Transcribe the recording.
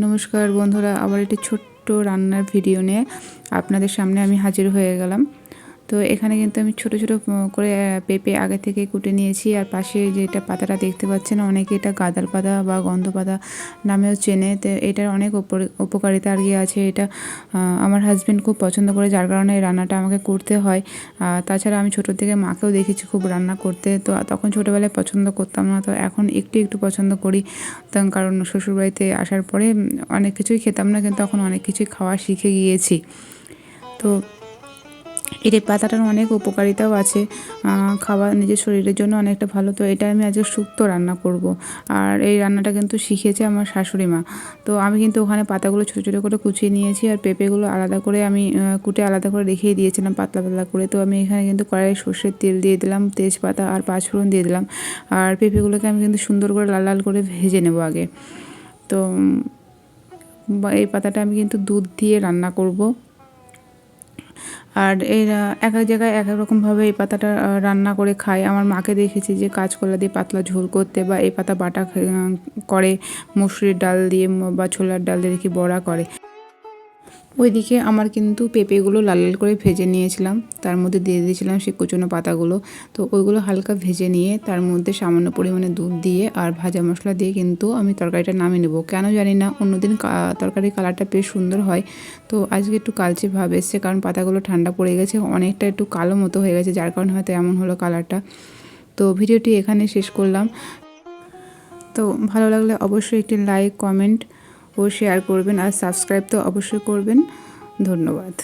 নমস্কার বন্ধুরা, আবার একটি ছোট্ট রান্নার ভিডিও নিয়ে আপনাদের সামনে আমি হাজির হয়ে গেলাম। তো এখানে কিন্তু আমি ছোট ছোট করে পেঁপে আগে থেকে কুটে নিয়েছি। আর পাশে যেটা পাতাটা দেখতে পাচ্ছেন, অনেকে এটা গাঁদাল পাতা বা গন্ধ পাতা নামেও চেনে। তো এটার অনেক উপকারিতা আর কি আছে। এটা আমার হাজব্যান্ড খুব পছন্দ করে, যার কারণে এই রান্নাটা আমাকে করতে হয়। তাছাড়া আমি ছোটো থেকে মাকেও দেখেছি খুব রান্না করতে। তো তখন ছোটোবেলায় পছন্দ করতাম না, তো এখন একটু একটু পছন্দ করি। কারণ শ্বশুরবাড়িতে আসার পরে অনেক কিছুই খেতাম না, কিন্তু এখন অনেক কিছুই খাওয়া শিখে গিয়েছি। তো এর পাতাটার অনেক উপকারিতাও আছে, খাওয়া নিজের শরীরের জন্য অনেকটা ভালো। তো এটা আমি আজকে শুক্তো রান্না করব। আর এই রান্নাটা কিন্তু শিখেছে আমার শাশুড়ি মা। তো আমি কিন্তু ওখানে পাতাগুলো ছোটো ছোটো করে কুচিয়ে নিয়েছি, আর পেঁপেগুলো আলাদা করে আমি কুটে আলাদা করে রেখেই দিয়েছিলাম পাতলা পাতলা করে। তো আমি এখানে কিন্তু কড়াইয়ে সর্ষের তেল দিয়ে দিলাম, তেজপাতা আর পাঁচফোড়ন দিয়ে দিলাম। আর পেঁপেগুলোকে আমি কিন্তু সুন্দর করে লাল লাল করে ভেজে নেব আগে। তো এই পাতাটা আমি কিন্তু দুধ দিয়ে রান্না করব। আর এর এক এক জায়গায় এক এক রকমভাবে এই পাতাটা রান্না করে খায়। আমার মাকে দেখেছি যে কাঁচকলা দিয়ে পাতলা ঝোল করতে, বা এই পাতা বাটা করে, মুসুরির ডাল দিয়ে বা ছোলার ডাল দিয়ে দেখি বড়া করে। ওইদিকে আমার কিন্তু পেঁপেগুলো লাল লাল করে ভেজে নিয়েছিলাম, তার মধ্যে দিয়ে দিয়েছিলাম সেই কুচনো পাতাগুলো। তো ওইগুলো হালকা ভেজে নিয়ে তার মধ্যে সামান্য পরিমাণে দুধ দিয়ে আর ভাজা মশলা দিয়ে কিন্তু আমি তরকারিটা নামিয়ে নেব। কেন জানি না, অন্যদিন তরকারির কালারটা বেশ সুন্দর হয়। তো আজকে একটু কালচে ভাব এসছে, কারণ পাতাগুলো ঠান্ডা পড়ে গেছে, অনেকটা একটু কালো মতো হয়ে গেছে, যার কারণে হয়তো এমন হলো কালারটা। তো ভিডিওটি এখানে শেষ করলাম। তো ভালো লাগলে অবশ্যই একটি লাইক, কমেন্ট ও শেয়ার করবেন, আর সাবস্ক্রাইব তো অবশ্যই করবেন। ধন্যবাদ।